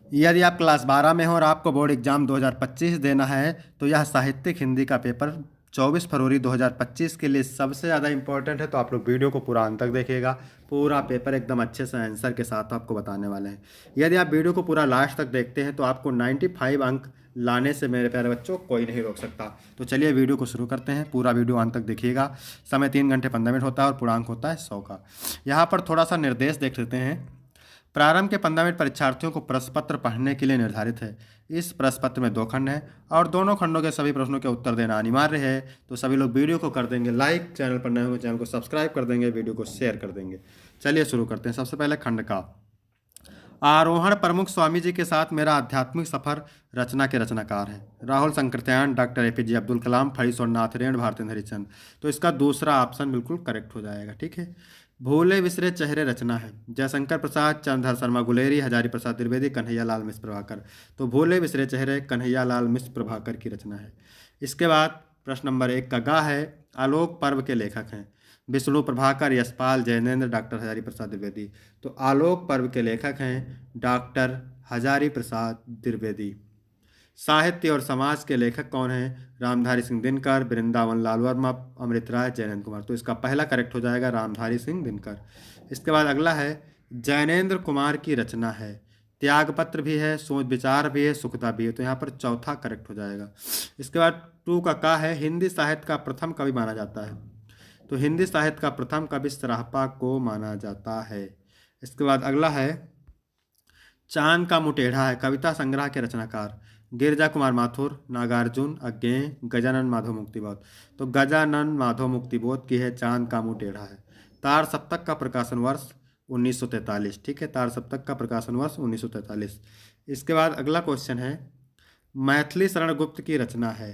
यदि आप क्लास 12 में हो और आपको बोर्ड एग्जाम 2025 देना है तो यह साहित्यिक हिंदी का पेपर 24 फरवरी 2025 के लिए सबसे ज़्यादा इंपॉर्टेंट है। तो आप लोग वीडियो को पूरा अंत तक देखिएगा। पूरा पेपर एकदम अच्छे से आंसर के साथ आपको बताने वाले हैं। यदि आप वीडियो को पूरा लास्ट तक देखते हैं तो आपको 95 अंक लाने से मेरे प्यारे बच्चों कोई नहीं रोक सकता। तो चलिए वीडियो को शुरू करते हैं। पूरा वीडियो अंत तक देखिएगा। समय 3 घंटे 15 मिनट होता है और पूर्णांक होता है 100 का। यहाँ पर थोड़ा सा निर्देश देख लेते हैं। प्रारंभ के 15 मिनट परीक्षार्थियों को प्रश्न पत्र पढ़ने के लिए निर्धारित है। इस प्रश्न पत्र में 2 खंड हैं और दोनों खंडों के सभी प्रश्नों के उत्तर देना अनिवार्य है। तो सभी लोग वीडियो को कर देंगे लाइक, चैनल पर नए होंगे चैनल को सब्सक्राइब कर देंगे, वीडियो को शेयर कर देंगे। चलिए शुरू करते हैं। सबसे पहले खंड का आरोहण प्रमुख स्वामी जी के साथ मेरा आध्यात्मिक सफर रचना के रचनाकार है राहुल संकृत्यायन, डॉक्टर एपीजे अब्दुल कलाम, फणि सोमनाथ रेण, भारतेंद्र हरिश्चंद्र। तो इसका दूसरा ऑप्शन बिल्कुल करेक्ट हो जाएगा। ठीक है। भूले विसरे चेहरे रचना है जयशंकर प्रसाद, चंद्रधर शर्मा गुलेरी, हजारी प्रसाद द्विवेदी, कन्हैया लाल मिश्र प्रभाकर। तो भूले विसरे चेहरे कन्हैया लाल मिश्र प्रभाकर की रचना है। इसके बाद प्रश्न नंबर 1 का गा है आलोक पर्व के लेखक हैं विष्णु प्रभाकर, यशपाल, जैनेन्द्र, डॉक्टर हजारी प्रसाद द्विवेदी। तो आलोक पर्व के लेखक हैं डॉक्टर हजारी प्रसाद द्विवेदी। साहित्य और समाज के लेखक कौन हैं? रामधारी सिंह दिनकर, वृंदावन लाल वर्मा, अमृत राय, जयनंद कुमार। तो इसका पहला करेक्ट हो जाएगा रामधारी सिंह दिनकर। इसके बाद अगला है जैनेन्द्र कुमार की रचना है त्यागपत्र भी है, सोच विचार भी है, सुखता भी है। तो यहाँ पर चौथा करेक्ट हो जाएगा। इसके बाद 2 का है हिंदी साहित्य का प्रथम कवि माना जाता है। तो हिंदी साहित्य का प्रथम कवि सराहपा को माना जाता है। इसके बाद अगला है चांद का मुटेढ़ा है कविता संग्रह के रचनाकार गिरजा कुमार माथुर, नागार्जुन, अज्ञेय, गजानन माधव मुक्तिबोध। तो गजानन माधव मुक्तिबोध की है चांद का मुँह टेढ़ा है। तार सप्तक का प्रकाशन वर्ष 1943। ठीक है, तार सप्तक का प्रकाशन वर्ष 1943। इसके बाद अगला क्वेश्चन है मैथिली शरण गुप्त की रचना है।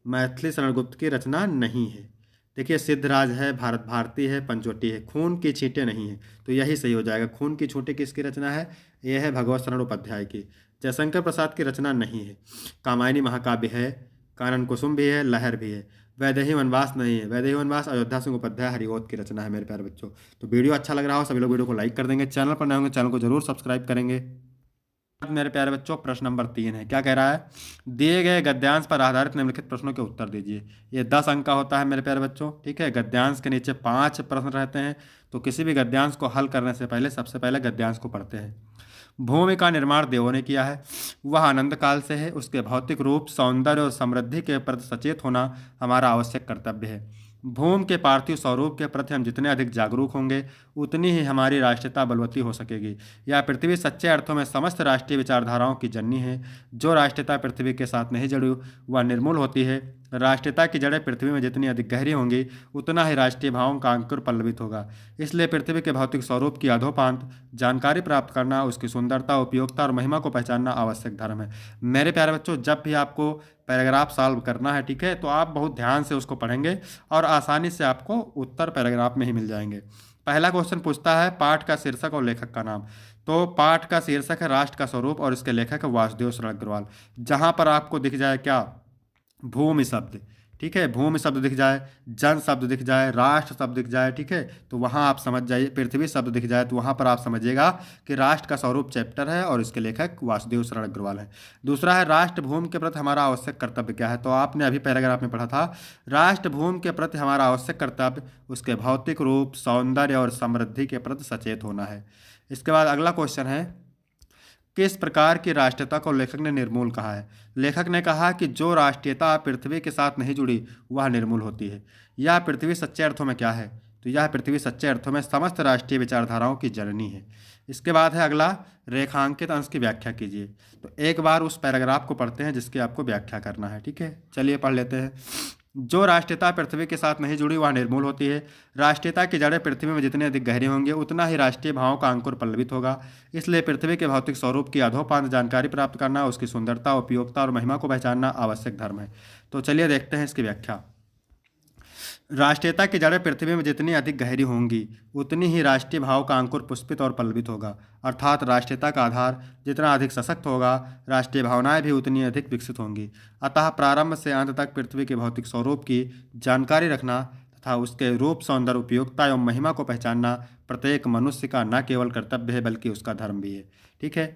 मैथिली शरण गुप्त की रचना नहीं है। देखिए सिद्धराज है, भारत भारती है, पंचवटी है, खून की छींटें नहीं है। तो यही सही हो जाएगा। खून की छींटें किसकी रचना है? यह है भगवत शरण उपाध्याय की। जयशंकर प्रसाद की रचना नहीं है। कामायनी महाकाव्य है, कानन कुसुम भी है, लहर भी है। वैदेही वनवास नहीं है। वैदेही वनवास अयोध्या सिंह उपाध्याय हरिओत की रचना है मेरे प्यारे बच्चों। तो वीडियो अच्छा लग रहा हो सभी लोग वीडियो को लाइक कर देंगे, चैनल पर नए होंगे चैनल को जरूर सब्सक्राइब करेंगे। मेरे प्यारे बच्चों प्रश्न नंबर 3 है। क्या कह रहा है? दिए गए गद्यांश पर आधारित निम्नलिखित प्रश्नों के उत्तर दीजिए। ये 10 अंक का होता है मेरे प्यारे बच्चों। ठीक है, गद्यांश के नीचे 5 प्रश्न रहते हैं। तो किसी भी गद्यांश को हल करने से पहले सबसे पहले गद्यांश को पढ़ते हैं। भूमि का निर्माण देवों ने किया है, वह आनंद काल से है। उसके भौतिक रूप, सौंदर्य और समृद्धि के प्रति सचेत होना हमारा आवश्यक कर्तव्य है। भूमि के पार्थिव स्वरूप के प्रति हम जितने अधिक जागरूक होंगे उतनी ही हमारी राष्ट्रीयता बलवती हो सकेगी। यह पृथ्वी सच्चे अर्थों में समस्त राष्ट्रीय विचारधाराओं की जननी है। जो राष्ट्रीयता पृथ्वी के साथ नहीं जुड़ी वह निर्मूल होती है। राष्ट्रीयता की जड़ें पृथ्वी में जितनी अधिक गहरी होंगी उतना ही राष्ट्रीय भावों का अंकुर पल्लवित होगा। इसलिए पृथ्वी के भौतिक स्वरूप की अधोपांत जानकारी प्राप्त करना, उसकी सुंदरता, उपयोगिता और महिमा को पहचानना आवश्यक धर्म है। मेरे प्यारे बच्चों जब भी आपको पैराग्राफ सॉल्व करना है, ठीक है, तो आप बहुत ध्यान से उसको पढ़ेंगे और आसानी से आपको उत्तर पैराग्राफ में ही मिल जाएंगे। पहला क्वेश्चन पूछता है पाठ का शीर्षक और लेखक का नाम। तो पाठ का शीर्षक है राष्ट्र का स्वरूप और इसके लेखक है वासुदेव शरण अग्रवाल। जहां पर आपको दिख जाए क्या? भूमि शब्द। ठीक है, भूमि शब्द दिख जाए, जन शब्द दिख जाए, राष्ट्र शब्द दिख जाए, ठीक है, तो वहाँ आप समझ जाइए। पृथ्वी शब्द दिख जाए तो वहाँ पर आप समझिएगा कि राष्ट्र का स्वरूप चैप्टर है और इसके लेखक वासुदेव शरण अग्रवाल है। दूसरा है राष्ट्र भूमि के प्रति हमारा आवश्यक कर्तव्य क्या है। तो आपने अभी पैराग्राफ में पढ़ा था राष्ट्र भूमि के प्रति हमारा आवश्यक कर्तव्य उसके भौतिक रूप, सौंदर्य और समृद्धि के प्रति सचेत होना है। इसके बाद अगला क्वेश्चन है किस प्रकार की राष्ट्रीयता को लेखक ने निर्मूल कहा है। लेखक ने कहा कि जो राष्ट्रीयता पृथ्वी के साथ नहीं जुड़ी वह निर्मूल होती है। यह पृथ्वी सच्चे अर्थों में क्या है? तो यह पृथ्वी सच्चे अर्थों में समस्त राष्ट्रीय विचारधाराओं की जननी है। इसके बाद है अगला रेखांकित अंश की व्याख्या कीजिए। तो एक बार उस पैराग्राफ को पढ़ते हैं जिसकी आपको व्याख्या करना है। ठीक है, चलिए पढ़ लेते हैं। जो राष्ट्रीयता पृथ्वी के साथ नहीं जुड़ी वह निर्मूल होती है। राष्ट्रीयता की जड़ें पृथ्वी में जितने अधिक गहरी होंगे उतना ही राष्ट्रीय भावों का अंकुर पल्लवित होगा। इसलिए पृथ्वी के भौतिक स्वरूप की अधोपांत जानकारी प्राप्त करना, उसकी सुंदरता, उपयोगिता और महिमा को पहचानना आवश्यक धर्म है। तो चलिए देखते हैं इसकी व्याख्या। राष्ट्रीयता की जड़ें पृथ्वी में जितनी अधिक गहरी होंगी उतनी ही राष्ट्रीय भाव का अंकुर पुष्पित और पल्लवित होगा। अर्थात राष्ट्रीयता का आधार जितना अधिक सशक्त होगा राष्ट्रीय भावनाएं भी उतनी अधिक विकसित होंगी। अतः प्रारंभ से अंत तक पृथ्वी के भौतिक स्वरूप की जानकारी रखना तथा उसके रूप, सौंदर्य, उपयोगिता एवं महिमा को पहचानना प्रत्येक मनुष्य का न केवल कर्तव्य है बल्कि उसका धर्म भी है। ठीक है,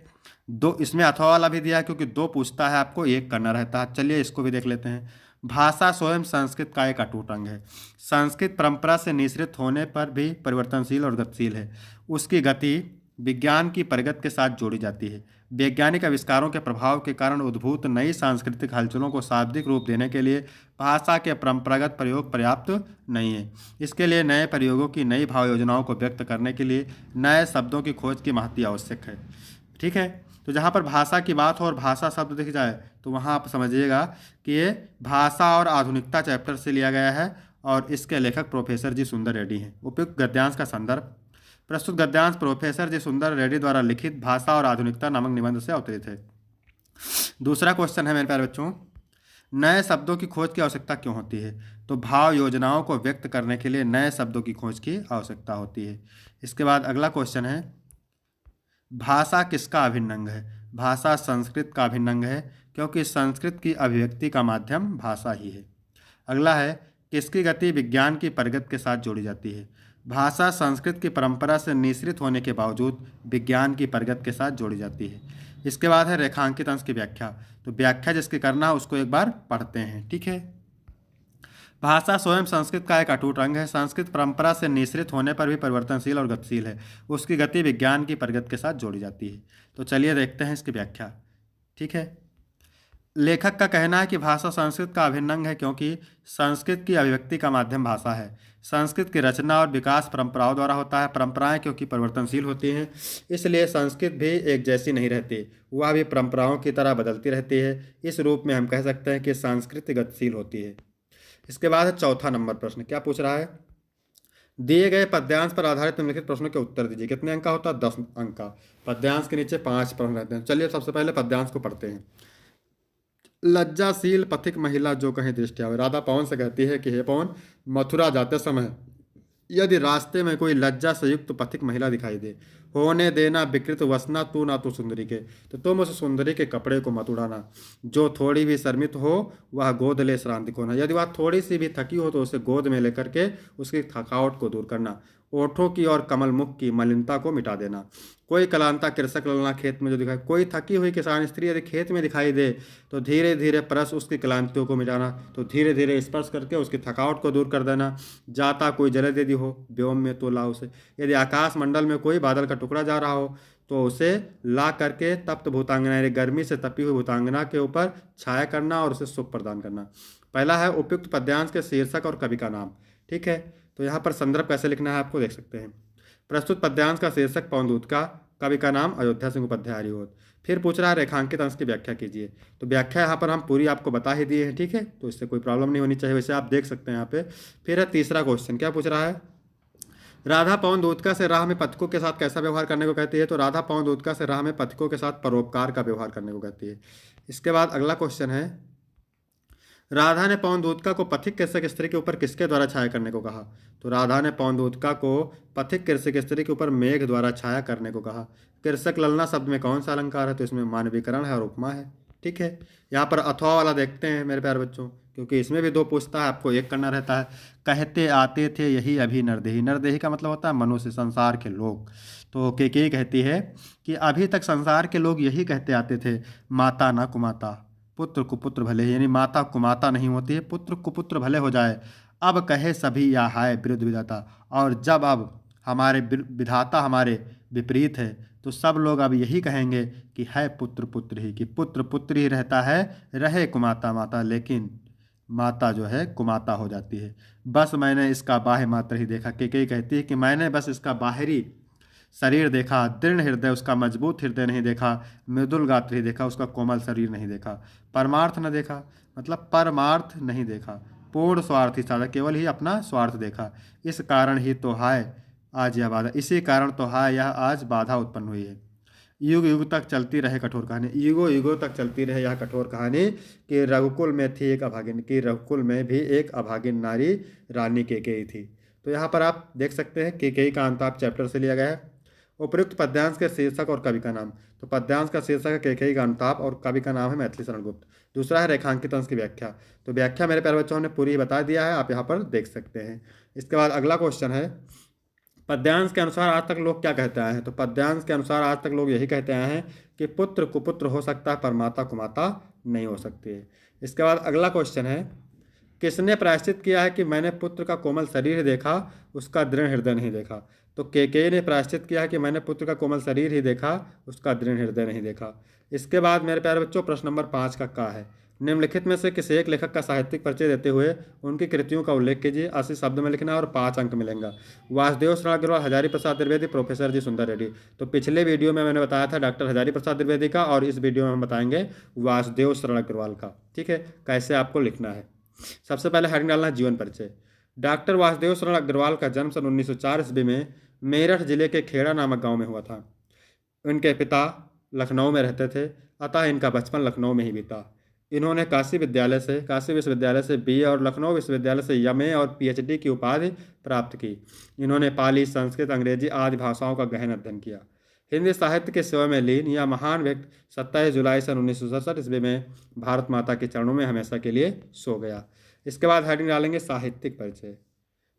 दो इसमें अथवा वाला भी दिया है क्योंकि दो पूछता है आपको, एक करना रहता है। चलिए इसको भी देख लेते हैं। भाषा स्वयं संस्कृत का एक अटूट अंग है। संस्कृत परंपरा से निःसृत होने पर भी परिवर्तनशील और गतिशील है। उसकी गति विज्ञान की प्रगति के साथ जोड़ी जाती है। वैज्ञानिक आविष्कारों के प्रभाव के कारण उद्भूत नई सांस्कृतिक हलचलों को शाब्दिक रूप देने के लिए भाषा के परंपरागत प्रयोग पर्याप्त नहीं है। इसके लिए नए प्रयोगों की नई भाव योजनाओं को व्यक्त करने के लिए नए शब्दों की खोज की महती आवश्यक है। ठीक है, तो जहाँ पर भाषा की बात हो और भाषा शब्द दिख जाए तो वहाँ आप समझिएगा कि ये भाषा और आधुनिकता चैप्टर से लिया गया है और इसके लेखक प्रोफेसर जी सुंदर रेड्डी हैं। उपयुक्त गद्यांश का संदर्भ। प्रस्तुत गद्यांश प्रोफेसर जी सुंदर रेड्डी द्वारा लिखित भाषा और आधुनिकता नामक निबंध से अवतरित है। दूसरा क्वेश्चन है मेरे प्यारे बच्चों, नए शब्दों की खोज की आवश्यकता क्यों होती है? तो भाव योजनाओं को व्यक्त करने के लिए नए शब्दों की खोज की आवश्यकता होती है। इसके बाद अगला क्वेश्चन है, भाषा किसका अभिन्न अंग है? भाषा संस्कृत का अभिन्न अंग है क्योंकि संस्कृत की अभिव्यक्ति का माध्यम भाषा ही है। अगला है, किसकी गति विज्ञान की प्रगति के साथ जोड़ी जाती है? भाषा संस्कृत की परंपरा से निःसृत होने के बावजूद विज्ञान की प्रगति के साथ जोड़ी जाती है। इसके बाद है रेखांकित अंश की व्याख्या। तो व्याख्या जिसकी करना है उसको एक बार पढ़ते हैं। ठीक है, भाषा स्वयं संस्कृत का एक अटूट अंग है। संस्कृत परंपरा से निःसृत होने पर भी परिवर्तनशील और गतिशील है। उसकी गति विज्ञान की प्रगति के साथ जोड़ी जाती है। तो चलिए देखते हैं इसकी व्याख्या। ठीक है, लेखक का कहना है कि भाषा संस्कृत का अभिन्न अंग है क्योंकि संस्कृत की अभिव्यक्ति का माध्यम भाषा है। संस्कृत की रचना और विकास परंपराओं द्वारा होता है। परंपराएं क्योंकि परिवर्तनशील होती हैं इसलिए संस्कृत भी एक जैसी नहीं रहती, वह भी परंपराओं की तरह बदलती रहती है। इस रूप में हम कह सकते हैं कि संस्कृत गतिशील होती है। इसके बाद है चौथा नंबर प्रश्न। क्या पूछ रहा है? दिए गए पद्यांश पर आधारित निम्नलिखित प्रश्नों के उत्तर दीजिए। कितने अंक का होता है? 10 अंक का। पद्यांश के नीचे 5 प्रश्न रहते हैं। चलिए सबसे पहले पद्यांश को पढ़ते हैं। लज्जाशील पथिक महिला जो कहीं दृष्टि आवे। राधा पवन से कहती है कि हे पवन, मथुरा जाते समय यदि रास्ते में कोई लज्जा से युक्त पथिक महिला दिखाई दे, होने देना विकृत वसना तू ना तू सुंदरी के, तो तुम उस सुंदरी के कपड़े को मत उड़ाना। जो थोड़ी भी शर्मित हो वह गोद ले श्रांति को ना। यदि वह थोड़ी सी भी थकी हो तो उसे गोद में लेकर के उसकी थकावट को दूर करना। ओठों की और कमल मुख की मलिनता को मिटा देना। कोई कलांता कृषक ललना खेत में जो दिखाई, कोई थकी हुई किसान स्त्री यदि खेत में दिखाई दे तो धीरे धीरे परस उसकी क्लांतियों को मिटाना। तो धीरे धीरे स्पर्श करके उसकी थकावट को दूर कर देना। जाता कोई जलद यदि हो व्योम में तो ला उसे। यदि आकाश मंडल में कोई बादल का टुकड़ा जा रहा हो तो उसे ला करके तप्त भूतांगना यानी गर्मी से तपी हुई भूतांगना के ऊपर छाया करना और उसे सुख प्रदान करना। पहला है उपयुक्त पद्यांश के शीर्षक और कवि का नाम। ठीक है, तो यहाँ पर संदर्भ कैसे लिखना है आपको देख सकते हैं। प्रस्तुत पद्यांश का शीर्षक पवनदूत का, कवि का नाम अयोध्या सिंह उपाध्याय हरिहोत। फिर पूछ रहा है रेखांकित अंश की व्याख्या कीजिए। तो व्याख्या यहाँ पर हम पूरी आपको बता ही दिए हैं। ठीक है, तो इससे कोई प्रॉब्लम नहीं होनी चाहिए, वैसे आप देख सकते हैं यहाँ पे। फिर है तीसरा क्वेश्चन। क्या पूछ रहा है? राधा पवन दूतका से राह में पथिकों के साथ कैसा व्यवहार करने को कहती है? तो राधा पवन दूतका से राह में पथिकों के साथ परोपकार का व्यवहार करने को कहती है। इसके बाद अगला क्वेश्चन है, राधा ने पवन दूतका को पथिक कृषक स्त्री के ऊपर किसके द्वारा छाया करने को कहा? तो राधा ने पवन दूतका को पथिक कृषक स्त्री के ऊपर मेघ द्वारा छाया करने को कहा। कृषक ललना शब्द में कौन सा अलंकार है? तो इसमें मानवीकरण है और उपमा है। ठीक है, यहाँ पर अथवा वाला देखते हैं मेरे प्यारे बच्चों, क्योंकि इसमें भी दो पूछता है, आपको एक करना रहता है। कहते आते थे यही अभी नरदेही। नरदेही का मतलब होता है मनुष्य, संसार के लोग। तो केकई कहती है कि अभी तक संसार के लोग यही कहते आते थे, माता ना कुमाता, पुत्र कुपुत्र भले। यानी माता कुमाता नहीं होती है, पुत्र कुपुत्र भले हो जाए। अब कहे सभी या हाय विरुद्ध विधाता। और जब अब हमारे विधाता हमारे विपरीत है तो सब लोग अब यही कहेंगे कि है पुत्र पुत्र ही, कि पुत्र पुत्र ही रहता है, रहे कुमाता माता, लेकिन माता जो है कुमाता हो जाती है। बस मैंने इसका बाह्य मात्र ही देखा। केकई कहती है कि मैंने बस इसका बाहरी शरीर देखा, दृढ़ हृदय उसका मजबूत हृदय नहीं देखा, मृदुल गात्र ही देखा, उसका कोमल शरीर नहीं देखा। परमार्थ न देखा मतलब परमार्थ नहीं देखा, पूर्ण स्वार्थी साधा, केवल ही अपना स्वार्थ देखा। इस कारण ही तो हाय आज यह बाधा, इसी कारण तो हाय यह आज बाधा उत्पन्न हुई है। युग युग तक चलती रहे कठोर कहानी, युगों युगों तक चलती रहे यह कठोर कहानी कि रघुकुल में थी एक अभागिन, कि रघुकुल में भी एक अभागिन नारी रानी केकई थी। तो यहाँ पर आप देख सकते हैं केकई का अंताप चैप्टर से लिया गया है। उपयुक्त पद्यांश के शीर्षक और कवि का नाम। तो पद्यांश का शीर्षक है केकई का अनुताप और कवि का नाम है मैथिली शरण गुप्त। दूसरा है रेखांकित अंश की व्याख्या। तो व्याख्या मेरे प्यारे बच्चों ने पूरी बता दिया है, आप यहाँ पर देख सकते हैं। इसके बाद अगला क्वेश्चन है, पद्यांश के अनुसार आज तक लोग क्या कहते आए हैं? तो पद्यांश के अनुसार आज तक लोग यही कहते आए हैं कि पुत्र कुपुत्र हो सकता है पर माता कुमाता नहीं हो सकती है। इसके बाद अगला क्वेश्चन है, किसने प्रायश्चित किया है कि मैंने पुत्र का कोमल शरीर ही देखा, उसका दृढ़ हृदय नहीं देखा? तो केकई ने प्रायश्चित किया है कि मैंने पुत्र का कोमल शरीर ही देखा, उसका दृढ़ हृदय नहीं देखा। इसके बाद मेरे प्यारे बच्चों प्रश्न नंबर 5 का है, निम्नलिखित में से किसी एक लेखक का साहित्यिक परिचय देते हुए उनकी कृतियों का उल्लेख कीजिए। 80 शब्द में लिखना और 5 अंक मिलेंगे। वासुदेव शरण अग्रवाल, हजारी प्रसाद द्विवेदी, प्रोफेसर जी सुंदर रेड्डी। तो पिछले वीडियो में मैंने बताया था डॉक्टर हजारी प्रसाद द्विवेदी का, और इस वीडियो में हम बताएंगे वासुदेव शरण अग्रवाल का। ठीक है, कैसे आपको लिखना है। सबसे पहले हेडिंग डालना है जीवन परिचय। डॉक्टर वासुदेव शरण अग्रवाल का जन्म सन 1904 ईस्वी में मेरठ जिले के खेड़ा नामक गांव में हुआ था। इनके पिता लखनऊ में रहते थे, अतः इनका बचपन लखनऊ में ही बीता। इन्होंने काशी विश्वविद्यालय से बीए और लखनऊ विश्वविद्यालय से एमए और पीएचडी की उपाधि प्राप्त की। इन्होंने पाली, संस्कृत, अंग्रेजी आदि भाषाओं का गहन अध्ययन किया। हिंदी साहित्य के सेवा में लीन यह महान व्यक्ति 27 जुलाई सन 1967 ईस्वी में भारत माता के चरणों में हमेशा के लिए सो गया। इसके बाद हेडिंग डालेंगे साहित्यिक परिचय।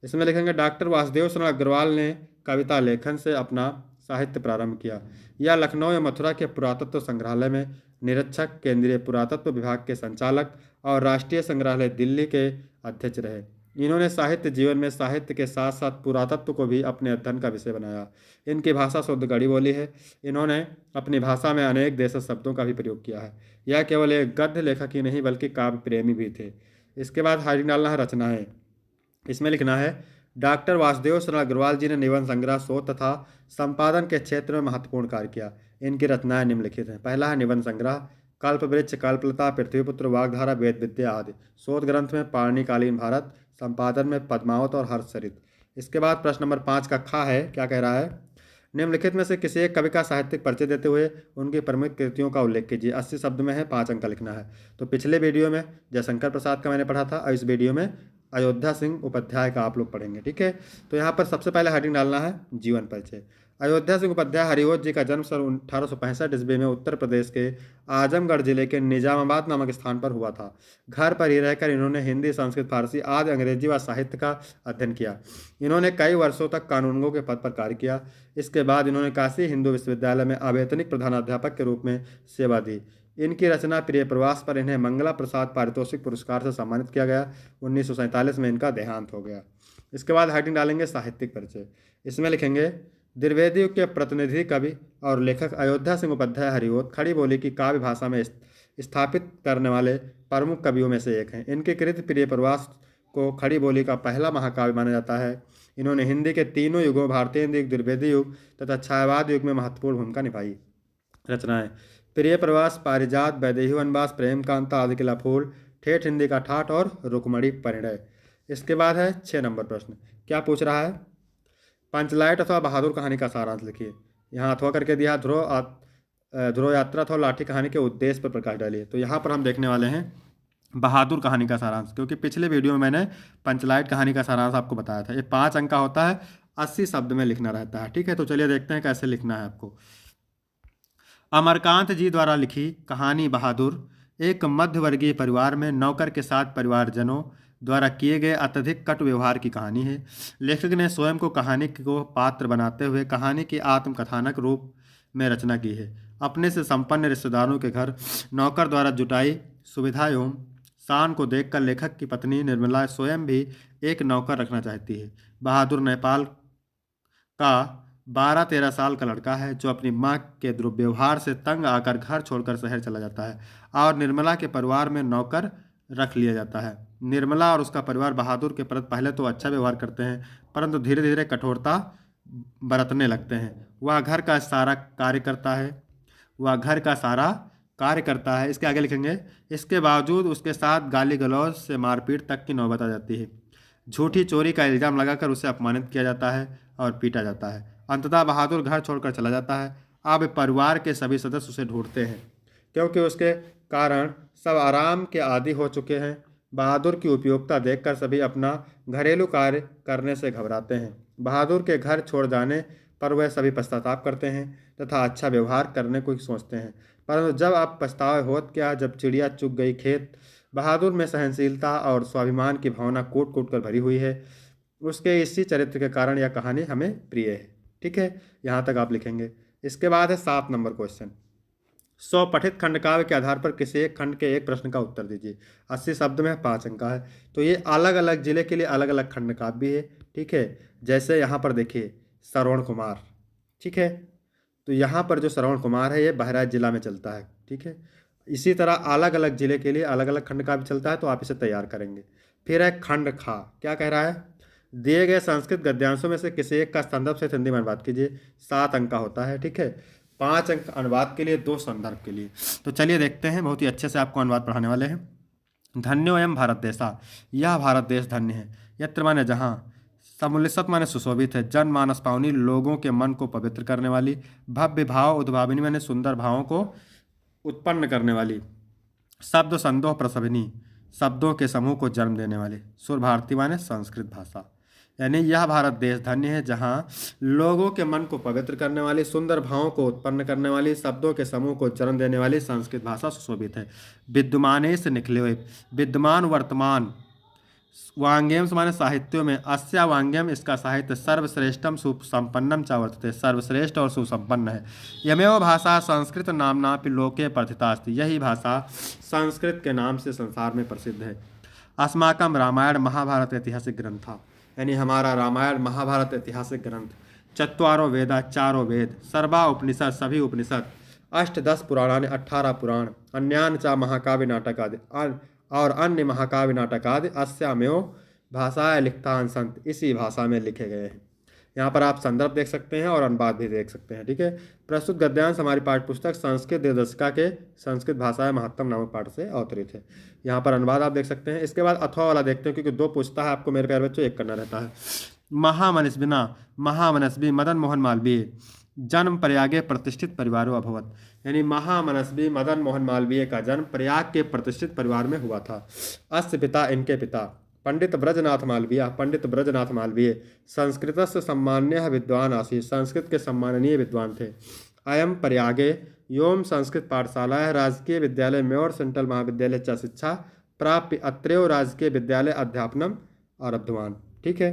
इसमें लिखेंगे डॉक्टर वासुदेव शरण अग्रवाल ने कविता लेखन से अपना साहित्य प्रारंभ किया। यह लखनऊ या मथुरा के पुरातत्व संग्रहालय में निरीक्षक, केंद्रीय पुरातत्व विभाग के संचालक और राष्ट्रीय संग्रहालय दिल्ली के अध्यक्ष रहे। इन्होंने साहित्य जीवन में साहित्य के साथ साथ पुरातत्व को भी अपने अध्ययन का विषय बनाया। इनकी भाषा शुद्ध गढ़ी बोली है। इन्होंने अपनी भाषा में अनेक देशज शब्दों का भी प्रयोग किया है। यह केवल एक गद्य लेखक ही नहीं बल्कि काव्य प्रेमी भी थे। इसके बाद हेडिंग डालना है रचनाएं। इसमें लिखना है डॉक्टर वासुदेव शरण अग्रवाल जी ने निबंध संग्रह, शोध तथा संपादन के क्षेत्र में महत्वपूर्ण कार्य किया। इनकी रचनाएं निम्नलिखित हैं। पहला है निबंध संग्रह, कल्पवृक्ष, कल्पलता, पृथ्वीपुत्र, वाग्धारा, वेद विद्या आदि। शोध ग्रंथ में पाणिकालीन भारत, संपादन में पद्मावत और हर्षचरित। इसके बाद प्रश्न नंबर 5 का खा है, क्या कह रहा है, निम्नलिखित में से किसी एक कवि का साहित्यिक परिचय देते हुए उनकी प्रमुख कृतियों का उल्लेख कीजिए। 80 शब्द में है, 5 अंक का लिखना है। तो पिछले वीडियो में जयशंकर प्रसाद का मैंने पढ़ा था और इस वीडियो में अयोध्या सिंह उपाध्याय का आप लोग पढ़ेंगे। ठीक है, तो यहाँ पर सबसे पहले हेडिंग डालना है जीवन परिचय। अयोध्या सिंह उपाध्याय हरिवंश जी का जन्म सन 1865 ईस्वी में उत्तर प्रदेश के आजमगढ़ जिले के निजामाबाद नामक स्थान पर हुआ था। घर पर ही रहकर इन्होंने हिंदी, संस्कृत, फारसी आदि अंग्रेजी व साहित्य का अध्ययन किया। इन्होंने कई वर्षों तक कानूनगो के पद पर कार्य किया। इसके बाद इन्होंने काशी हिंदू विश्वविद्यालय में अवैतनिक प्रधानाध्यापक के रूप में सेवा दी। इनकी रचना प्रिय प्रवास पर इन्हें मंगला प्रसाद पारितोषिक पुरस्कार से सम्मानित किया गया। 1947 में इनका देहांत हो गया। इसके बाद हेडिंग डालेंगे साहित्यिक परिचय। इसमें लिखेंगे द्विवेदी युग के प्रतिनिधि कवि और लेखक अयोध्या सिंह उपाध्याय हरिओत खड़ी बोली की काव्य भाषा में स्थापित करने वाले प्रमुख कवियों में से एक हैं। इनकी कृति प्रिय प्रवास को खड़ी बोली का पहला महाकाव्य माना जाता है। इन्होंने हिंदी के तीनों युगों, भारतीय हिंदी युग, द्विवेदी युग तथा छायावाद युग में महत्वपूर्ण भूमिका निभाई। रचनाएं प्रिय प्रवास, पारिजात, वैदेही वनवास, प्रेम कांता, आदि किला फूल, ठेठ हिंदी का ठाठ और रुक्मणी परिणय। इसके बाद है 6 नंबर प्रश्न। क्या पूछ रहा है, पंचलाइट अथवा बहादुर कहानी का सारांश लिखिए। यहाँ अथवा करके दिया, ध्रुव यात्रा अथवा लाठी कहानी के उद्देश्य पर प्रकाश डालिए। तो यहाँ पर हम देखने वाले हैं बहादुर कहानी का सारांश, क्योंकि पिछले वीडियो में मैंने पंचलाइट कहानी का सारांश आपको बताया था। ये 5 अंक का होता है, 80 शब्द में लिखना रहता है। ठीक है, तो चलिए देखते हैं कैसे लिखना है आपको। अमरकांत जी द्वारा लिखी कहानी बहादुर एक मध्यवर्गीय परिवार में नौकर के साथ परिवारजनों द्वारा किए गए अत्यधिक कट व्यवहार की कहानी है। लेखक ने स्वयं को कहानी को पात्र बनाते हुए कहानी की आत्मकथानक रूप में रचना की है। अपने से संपन्न रिश्तेदारों के घर नौकर द्वारा जुटाई सुविधा एवं शान को देखकर लेखक की पत्नी निर्मला स्वयं भी एक नौकर रखना चाहती है। बहादुर नेपाल का 12-13 साल का लड़का है जो अपनी मां के दुर्व्यवहार से तंग आकर घर छोड़कर शहर चला जाता है और निर्मला के परिवार में नौकर रख लिया जाता है। निर्मला और उसका परिवार बहादुर के प्रति पहले तो अच्छा व्यवहार करते हैं, परंतु धीरे धीरे कठोरता बरतने लगते हैं। वह घर का सारा कार्य करता है। इसके आगे लिखेंगे, इसके बावजूद उसके साथ गाली गलौज से मारपीट तक की नौबत आ जाती है। झूठी चोरी का इल्ज़ाम लगाकर उसे अपमानित किया जाता है और पीटा जाता है। अंततः बहादुर घर छोड़कर चला जाता है। अब परिवार के सभी सदस्य उसे ढूंढते हैं, क्योंकि उसके कारण सब आराम के आदी हो चुके हैं। बहादुर की उपयोगिता देखकर सभी अपना घरेलू कार्य करने से घबराते हैं। बहादुर के घर छोड़ जाने पर वह सभी पश्चाताप करते हैं तथा अच्छा व्यवहार करने को सोचते हैं, परंतु जब आप पछतावे होत क्या, जब चिड़िया चुग गई खेत। बहादुर में सहनशीलता और स्वाभिमान की भावना कूट कूट कर भरी हुई है। उसके इसी चरित्र के कारण यह कहानी हमें प्रिय है। ठीक है, यहाँ तक आप लिखेंगे। इसके बाद है 7 नंबर क्वेश्चन। 100 पठित खंड काव्य के आधार पर किसी एक खंड के एक प्रश्न का उत्तर दीजिए। 80 शब्द में 5 अंक का है। तो ये अलग अलग जिले के लिए अलग अलग खंड काव्य भी है। ठीक है, जैसे यहाँ पर देखिए श्रवण कुमार। ठीक है, तो यहाँ पर जो श्रवण कुमार है ये बहराइच जिला में चलता है। ठीक है, इसी तरह अलग अलग जिले के लिए अलग अलग खंड काव्य चलता है, तो आप इसे तैयार करेंगे। फिर है खंड खा। क्या कह रहा है, दिए गए संस्कृत गद्यांशों में से किसी एक का संदर्भ से हिंदी में अनुवाद कीजिए। 7 अंक का होता है। ठीक है, 5 अंक अनुवाद के लिए, 2 संदर्भ के लिए। तो चलिए देखते हैं, बहुत ही अच्छे से आपको अनुवाद पढ़ाने वाले हैं। धन्योऽयं भारत देशा, यह भारत देश धन्य है। यत्र माने जहाँ, समुल्लिसत माने सुशोभित है। जन मानस पावनी, लोगों के मन को पवित्र करने वाली। भव्य भाव उद्भाविनी माने सुंदर भावों को उत्पन्न करने वाली। शब्द संदोह प्रसविनी, शब्दों के समूह को जन्म देने वाली। सुर भारती माने संस्कृत भाषा। यानी यह भारत देश धन्य है जहाँ लोगों के मन को पवित्र करने वाली, सुंदर भावों को उत्पन्न करने वाली, शब्दों के समूह को जन्म देने वाली संस्कृत भाषा सुशोभित है। विद्यमाने से निकले हुए, विद्यमान वर्तमान, वांग्यम माने साहित्यों में, अस्या वांग्यम इसका साहित्य, सर्वश्रेष्ठम सुसंपन्नम च वर्तते, सर्वश्रेष्ठ और सुसंपन्न है। यमेव भाषा संस्कृत नामनापि लोके प्रथिता अस्ति, यही भाषा संस्कृत के नाम से संसार में प्रसिद्ध है। अस्माकं रामायण महाभारत ऐतिहासिक ग्रंथ, यानी हमारा रामायण महाभारत ऐतिहासिक ग्रंथ। चत्वारो वेदा, चारों वेद, सर्वा उपनिषद सभी उपनिषद, 8-10 पुराणानि 18 पुराण, अन्यान च महाकाव्य नाटक आदि और अन्य महाकाव्य नाटक आदि अस्यामेव भाषाएं लिखतान संत, इसी भाषा में लिखे गए हैं। यहाँ पर आप संदर्भ देख सकते हैं और अनुवाद भी देख सकते हैं। ठीक है, प्रस्तुत गद्यांश हमारी पाठ्यपुस्तक संस्कृत देवदशिका के संस्कृत भाषाएं महत्तम नामक पाठ से अवतरित है। यहाँ पर अनुवाद आप देख सकते हैं। इसके बाद अथवा वाला देखते हैं, क्योंकि 2 पूछता है आपको मेरे प्यारे बच्चों, 1 करना रहता है। महामनस्विना, महामनस्वी मदन मोहन मालवीय, जन्म प्रयागे प्रतिष्ठित परिवारों अभवत, यानी महामनस्वी मदन मोहन मालवीय का जन्म प्रयाग के प्रतिष्ठित परिवार में हुआ था। अस्य पिता, इनके पिता, पंडित ब्रजनाथ मालवीय, पंडित ब्रजनाथ मालवीय, संस्कृतस्य सम्मान्यः विद्वान आसीत्, संस्कृत के सम्माननीय विद्वान थे। अयम प्रयागे योम संस्कृत पाठशाला राजकीय विद्यालय म्योर सेंट्रल महाविद्यालय च शिक्षा प्राप्य अत्रैव राजकीय विद्यालय अध्यापनम आरब्धवान। ठीक है,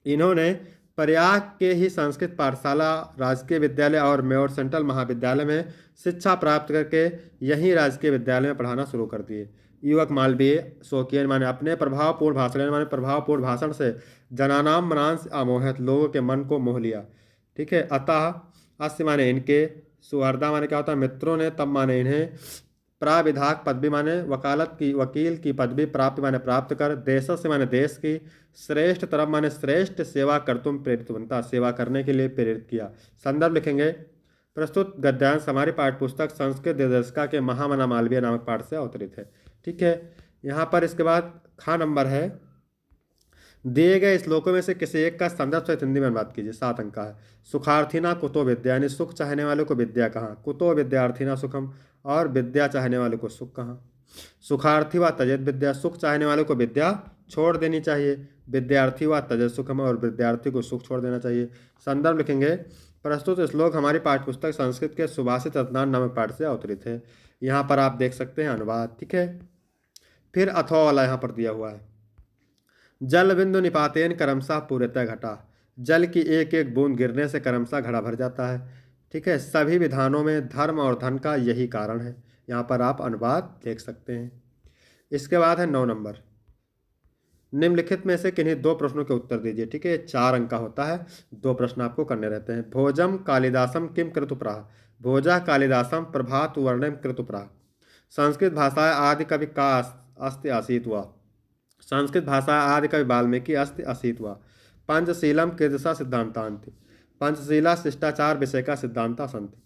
इन्होंने प्रयाग के ही संस्कृत पाठशाला, राजकीय विद्यालय और म्योर सेंट्रल महाविद्यालय में शिक्षा प्राप्त करके यहीं राजकीय विद्यालय में पढ़ाना शुरू कर दिए। युवक मालवीय शौकीन माने अपने प्रभावपूर्ण भाषण, माने प्रभावपूर्ण भाषण से जनानाम मनांस आमोहित, लोगों के मन को मोह लिया। ठीक है, अतः अस्य माने इनके, सुहृदा माने क्या होता है, मित्रों ने, तब माने इन्हें, प्राविधाक पदवी माने वकालत की, वकील की पदवी, प्राप्त माने प्राप्त कर, देश से माने देश की, श्रेष्ठ तरफ माने श्रेष्ठ, सेवा कर तुम प्रेरित बनता, सेवा करने के लिए प्रेरित किया। संदर्भ लिखेंगे, प्रस्तुत गद्यांश हमारी पाठ्यपुस्तक संस्कृत देवदशिका के महामना मालवीय नामक पाठ से अवतरित है। ठीक है, यहाँ पर इसके बाद खा नंबर है, दिए गए श्लोकों में से किसी एक का संदर्भ से हिंदी में अनुवाद कीजिए। 7 अंक का है। सुखार्थीना कुतो विद्या, यानी सुख चाहने वालों को विद्या कहाँ, कुतो विद्यार्थीना सुखम, और विद्या चाहने वालों को सुख कहाँ। सुखार्थी व तजत विद्या, सुख चाहने वालों को विद्या छोड़ देनी चाहिए। विद्यार्थी व तजत सुखम, और विद्यार्थी को सुख छोड़ देना चाहिए। संदर्भ लिखेंगे, प्रस्तुत श्लोक हमारी पाठ्यपुस्तक संस्कृत के सुभाषित रत्नान नामक पाठ से अवतरित है। यहाँ पर आप देख सकते हैं अनुवाद। ठीक है, फिर अथवा वाला यहाँ पर दिया हुआ है, जल बिंदु निपातेन करमसा पूर्णतः घटा, जल की एक एक बूंद गिरने से करमसा घड़ा भर जाता है। ठीक है, सभी विधानों में धर्म और धन का यही कारण है। यहाँ पर आप अनुवाद देख सकते हैं। इसके बाद है 9 नंबर, निम्नलिखित में से किन्हीं 2 प्रश्नों के उत्तर दीजिए। ठीक है, 4 अंक का होता है, 2 प्रश्न आपको करने रहते हैं। भोजम कालिदासम किम कृतुप्राह, भोजा कालिदासम प्रभात वर्णम कृतुप्राह, संस्कृत भाषा आदि कवि का अस्ति आसीत हुआ, संस्कृत भाषा आदि कवि वाल्मीकि अस्ति आसीत हुआ। पंचशीलम कीदृशा सिद्धांतांति, पंचशीला शिष्टाचार विषय का सिद्धांता संति।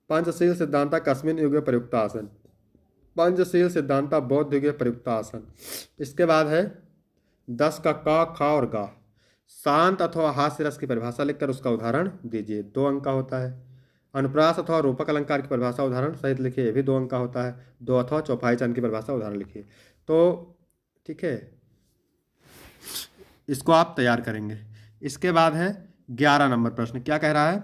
पंचशील सिद्धांता कस्मिन् युगे प्रयुक्ता आसन, पंचशील सिद्धांता बौद्ध युगे प्रयुक्ता आसन। इसके बाद है 10 का खा और गा, शांत अथवा हास्य रस की परिभाषा लिखकर उसका उदाहरण दीजिए। 2 अंक का होता है। अनुप्रास अथवा रूपक अलंकार की परिभाषा उदाहरण सहित लिखिए, ये भी 2 अंक का होता है। 2 अथवा चौपाई चंद की परिभाषा उदाहरण लिखिए। तो ठीक है, इसको आप तैयार करेंगे। इसके बाद है 11 नंबर प्रश्न। क्या कह रहा है,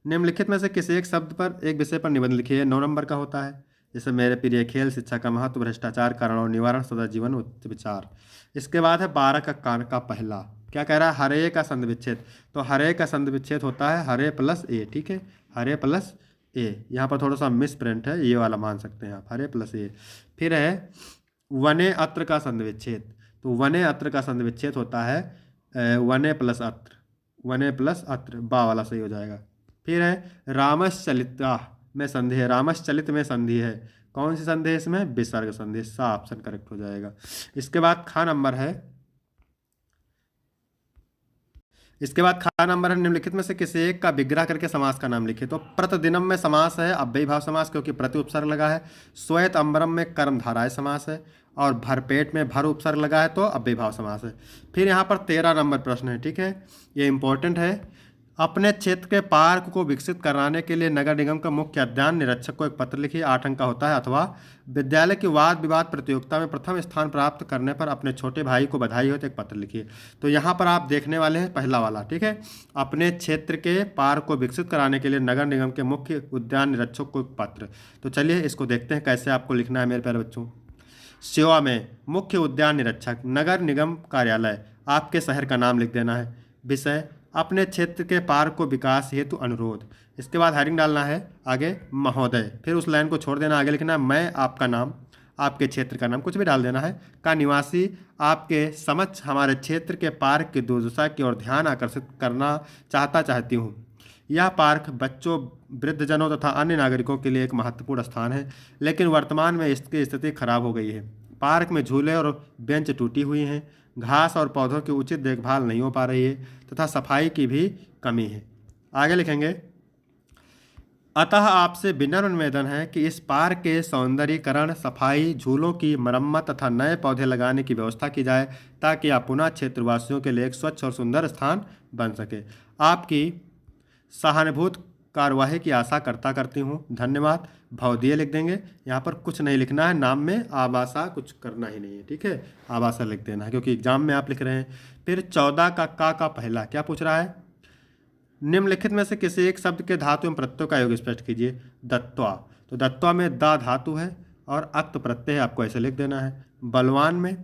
निम्नलिखित में से किसी एक शब्द पर एक विषय पर निबंध लिखिए। 9 नंबर का होता है, जैसे मेरे प्रिय खेल, शिक्षा का महत्व, भ्रष्टाचार कारण और निवारण, सदा जीवन उच्च विचार। इसके बाद है 12 का कान का पहला, क्या कह रहा है, हरे का संधि विच्छेद। तो हरे का संधि विच्छेद होता है हरे प्लस ए, ठीक है, हरे प्लस ए। यहाँ पर थोड़ा सा मिस प्रिंट है, ये वाला मान सकते हैं आप, हरे प्लस ए। फिर है वने अत्र का संधि विच्छेद। तो वने अत्र का संधि विच्छेद होता है वने प्लस अत्र, वने प्लस अत्र, बा वाला सही हो जाएगा। फिर है रामश्चलिता में संधि है, रामश्चलित में संधि है, कौन सी संधि है इसमें, विसर्ग संधि, सा ऑप्शन करेक्ट हो जाएगा। इसके बाद खा नंबर है, इसके बाद खा नंबर है निम्नलिखित में से किसी एक का विग्रह करके समास का नाम लिखिए। तो प्रतिदिनम में समास है अव्ययी भाव समास, क्योंकि प्रति उपसर्ग लगा है। श्वेत अंबरम में कर्मधाराय समास है, और भरपेट में भर उपसर्ग लगा है तो अव्ययी भाव समास है। फिर यहाँ पर 13 नंबर प्रश्न है, ठीक है, ये इंपॉर्टेंट है। अपने क्षेत्र के पार्क को विकसित कराने के लिए नगर निगम का मुख्य उद्यान निरीक्षक को एक पत्र लिखिए, 8 अंक का होता है। अथवा विद्यालय की वाद विवाद प्रतियोगिता में प्रथम स्थान प्राप्त करने पर अपने छोटे भाई को बधाई हो तो एक पत्र लिखिए। तो यहाँ पर आप देखने वाले हैं पहला वाला, ठीक है, अपने क्षेत्र के पार्क को विकसित कराने के लिए नगर निगम के मुख्य उद्यान निरीक्षक को एक पत्र। तो चलिए इसको देखते हैं कैसे आपको लिखना है मेरे प्यारे बच्चों। सेवा में मुख्य उद्यान निरीक्षक, नगर निगम कार्यालय, आपके शहर का नाम लिख देना है। विषय अपने क्षेत्र के पार्क को विकास हेतु अनुरोध। इसके बाद हेडिंग डालना है आगे महोदय, फिर उस लाइन को छोड़ देना, आगे लिखना है मैं आपका नाम, आपके क्षेत्र का नाम कुछ भी डाल देना है, का निवासी आपके समक्ष हमारे क्षेत्र के पार्क की दुर्दशा की ओर ध्यान आकर्षित करना चाहती हूँ। यह पार्क बच्चों, वृद्धजनों तथा अन्य नागरिकों के लिए एक महत्वपूर्ण स्थान है, लेकिन वर्तमान में इसकी स्थिति खराब हो गई है। पार्क में झूले और बेंच टूटी हुई हैं, घास और पौधों की उचित देखभाल नहीं हो पा रही है तथा सफाई की भी कमी है। आगे लिखेंगे, अतः आपसे विनम्र निवेदन है कि इस पार्क के सौंदर्यीकरण, सफाई, झूलों की मरम्मत तथा नए पौधे लगाने की व्यवस्था की जाए, ताकि आप पुनः क्षेत्रवासियों के लिए एक स्वच्छ और सुंदर स्थान बन सके। आपकी सहानुभूत कार्यवाही की आशा करती हूँ, धन्यवाद। भवदीय लिख देंगे, यहाँ पर कुछ नहीं लिखना है, नाम में आबासा कुछ करना ही नहीं है, ठीक है, आबासा लिख देना है क्योंकि एग्जाम में आप लिख रहे हैं। फिर 14 का पहला क्या पूछ रहा है, निम्नलिखित में से किसी एक शब्द के धातु एवं प्रत्यय का योग स्पष्ट कीजिए। दत्वा, तो दत्वा में दा धातु है और अक्त प्रत्यय है, आपको ऐसे लिख देना है। बलवान में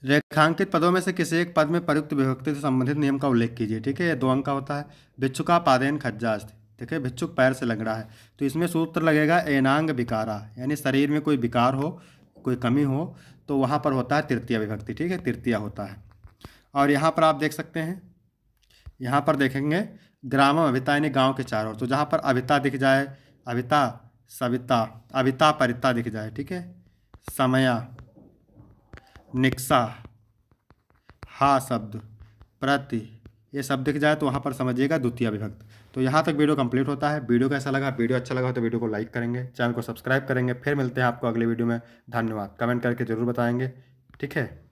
रेखांकित पदों में से किसी एक पद में प्रयुक्त विभक्ति से संबंधित नियम का उल्लेख कीजिए, ठीक है, ये 2 अंक का होता है। भिक्षुका पादेन खज्जास्त, ठीक है, भिक्षुक पैर से लग रहा है, तो इसमें सूत्र लगेगा एनांग विकारा, यानी शरीर में कोई विकार हो, कोई कमी हो, तो वहाँ पर होता है तृतीय विभक्ति, ठीक है, तृतीय होता है। और यहाँ पर आप देख सकते हैं, यहाँ पर देखेंगे ग्रामम अभिता यानी गाँव के चारों, तो जहाँ पर अभिता दिख जाए, अभिता, सविता, अभिता परिता दिख जाए, ठीक है, समया, निक्सा, हा शब्द, प्रति, ये सब दिख जाए तो वहाँ पर समझिएगा द्वितीय विभक्त। तो यहाँ तक वीडियो कंप्लीट होता है। वीडियो कैसा लगा, वीडियो अच्छा लगा तो वीडियो को लाइक करेंगे, चैनल को सब्सक्राइब करेंगे। फिर मिलते हैं आपको अगले वीडियो में, धन्यवाद। कमेंट करके जरूर बताएंगे, ठीक है।